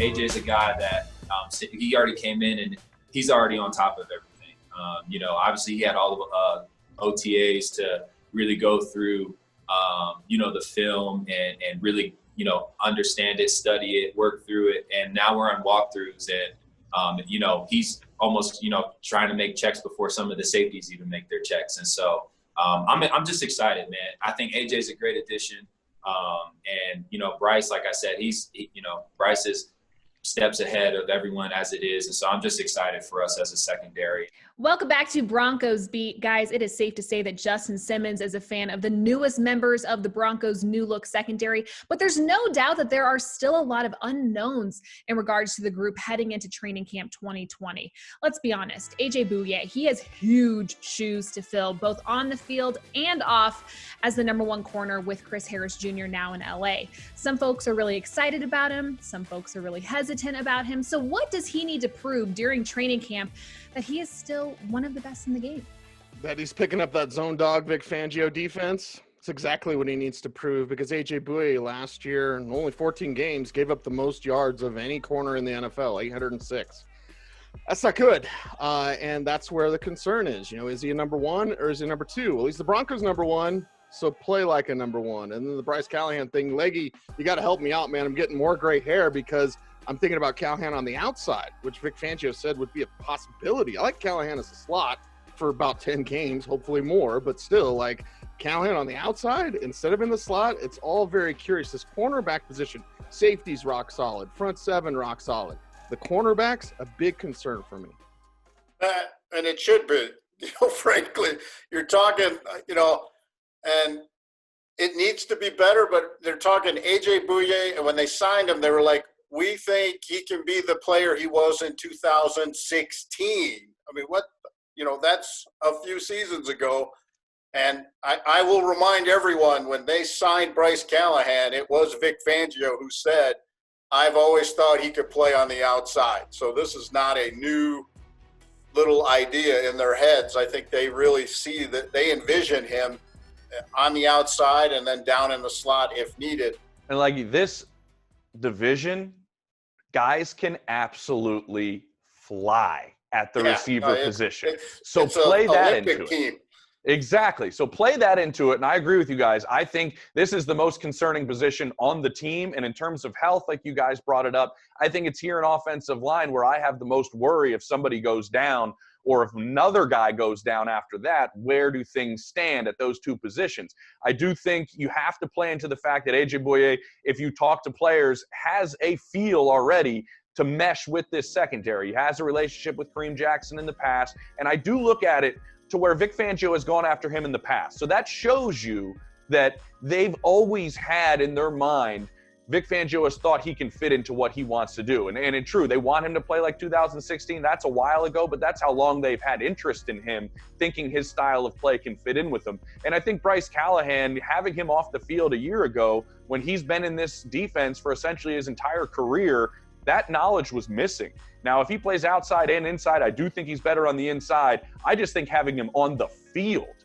AJ's a guy that he already came in and he's already on top of everything. Obviously he had all the OTAs to really go through, the film and really, understand it, study it, work through it. And now we're on walkthroughs and, he's almost, trying to make checks before some of the safeties even make their checks. And so I'm just excited, man. I think AJ's a great addition. And Bryce, like I said, Bryce is steps ahead of everyone as it is. And so I'm just excited for us as a secondary. Welcome back to Broncos Beat. Guys, it is safe to say that Justin Simmons is a fan of the newest members of the Broncos' new look secondary, but there's no doubt that there are still a lot of unknowns in regards to the group heading into training camp 2020. Let's be honest, Bouye, he has huge shoes to fill both on the field and off as the number one corner with Chris Harris Jr. now in LA. Some folks are really excited about him. Some folks are really hesitant about him. So what does he need to prove during training camp that he is still one of the best in the game? That he's picking up that zone dog Vic Fangio defense. It's exactly what he needs to prove, because Bouye last year in only 14 games gave up the most yards of any corner in the NFL, 806. That's not good. And that's where the concern is. Is he a number one or is he number two? Well, he's the Broncos' number one, so play like a number one. And then the Bryce Callahan thing, Leggy, you got to help me out, man. I'm getting more gray hair because I'm thinking about Callahan on the outside, which Vic Fangio said would be a possibility. I like Callahan as a slot for about 10 games, hopefully more, but still, like, Callahan on the outside instead of in the slot, it's all very curious. This cornerback position, safety's rock solid, front seven rock solid. The cornerbacks, a big concern for me. And it should be, frankly. You're talking, and it needs to be better, but they're talking Bouye, and when they signed him, they were like, we think he can be the player he was in 2016. I mean, that's a few seasons ago. And I will remind everyone, when they signed Bryce Callahan, it was Vic Fangio who said, I've always thought he could play on the outside. So this is not a new little idea in their heads. I think they really see that they envision him on the outside and then down in the slot if needed. And like this division, guys can absolutely fly at the receiver position. So play that into it. Exactly. So play that into it. And I agree with you guys. I think this is the most concerning position on the team. And in terms of health, like you guys brought it up, I think it's here in offensive line where I have the most worry if somebody goes down or if another guy goes down after that. Where do things stand at those two positions? I do think you have to play into the fact that Bouye, if you talk to players, has a feel already to mesh with this secondary. He has a relationship with Kareem Jackson in the past. And I do look at it to where Vic Fangio has gone after him in the past. So that shows you that they've always had in their mind, Vic Fangio has thought he can fit into what he wants to do. And it's true, they want him to play like 2016. That's a while ago, but that's how long they've had interest in him, thinking his style of play can fit in with them. And I think Bryce Callahan, having him off the field a year ago, when he's been in this defense for essentially his entire career, that knowledge was missing. Now, if he plays outside and inside, I do think he's better on the inside. I just think having him on the field,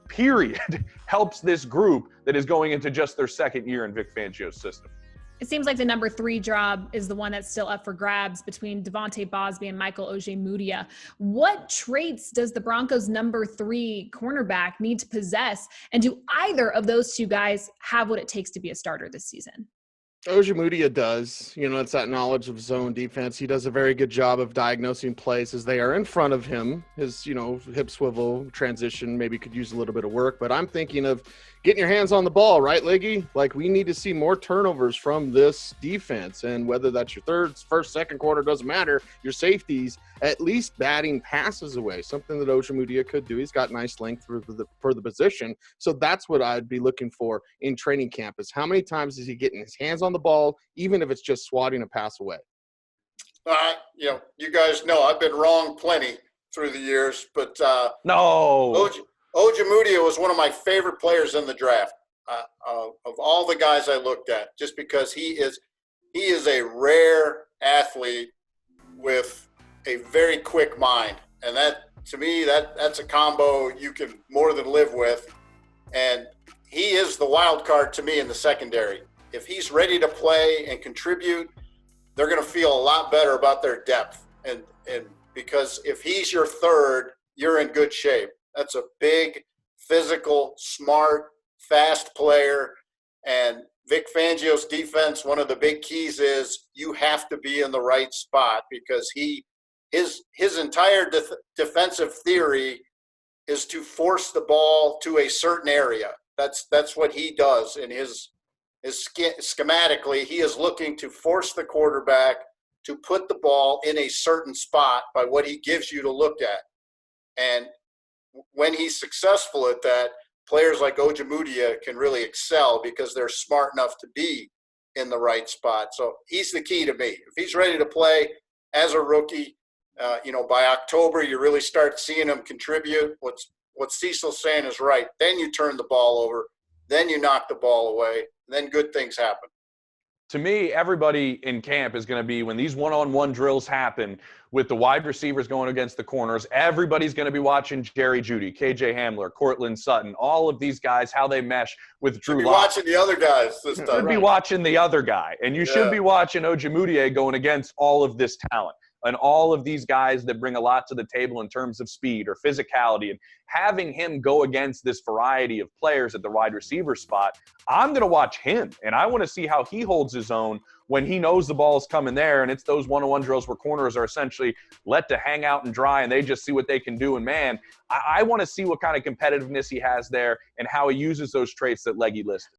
period, helps this group that is going into just their second year in Vic Fangio's system. It seems like the number 3 job is the one that's still up for grabs between Devontae Bosby and Michael Ojemudia. What traits does the Broncos' number 3 cornerback need to possess? And do either of those two guys have what it takes to be a starter this season? Ojemudia does. It's that knowledge of zone defense. He does a very good job of diagnosing plays as they are in front of him. His, hip swivel transition maybe could use a little bit of work, but I'm thinking of getting your hands on the ball, right, Leggy? Like, we need to see more turnovers from this defense, and whether that's your third, first, second quarter, doesn't matter. Your safeties, at least batting passes away, something that Ojemudia could do. He's got nice length for the position. So that's what I'd be looking for in training camp, is how many times is he getting his hands on the ball, even if it's just swatting a pass away. You guys know I've been wrong plenty through the years, but no. Ojemudia was one of my favorite players in the draft of all the guys I looked at, just because he is a rare athlete with a very quick mind. And that, to me, that's a combo you can more than live with. And he is the wild card to me in the secondary. If he's ready to play and contribute, they're going to feel a lot better about their depth. And because if he's your third, you're in good shape. That's a big, physical, smart, fast player. And Vic Fangio's defense, one of the big keys is you have to be in the right spot, because his entire defensive theory is to force the ball to a certain area. That's what he does in his schematically. He is looking to force the quarterback to put the ball in a certain spot by what he gives you to look at. And when he's successful at that, players like Ojemudia can really excel because they're smart enough to be in the right spot. So he's the key to me. If he's ready to play as a rookie, by October, you really start seeing him contribute. What Cecil's saying is right. Then you turn the ball over. Then you knock the ball away. Then good things happen. To me, everybody in camp is going to be, when these one-on-one drills happen with the wide receivers going against the corners, everybody's going to be watching Jerry Jeudy, KJ Hamler, Cortland Sutton, all of these guys, how they mesh with Drew Lock. Watching the other guys this time. You should be watching the other guy. And you should be watching Ojemudia going against all of this talent and all of these guys that bring a lot to the table in terms of speed or physicality, and having him go against this variety of players at the wide receiver spot. I'm going to watch him, and I want to see how he holds his own when he knows the ball is coming there, and it's those one-on-one drills where corners are essentially let to hang out and dry, and they just see what they can do. And, man, I want to see what kind of competitiveness he has there and how he uses those traits that Leggy listed.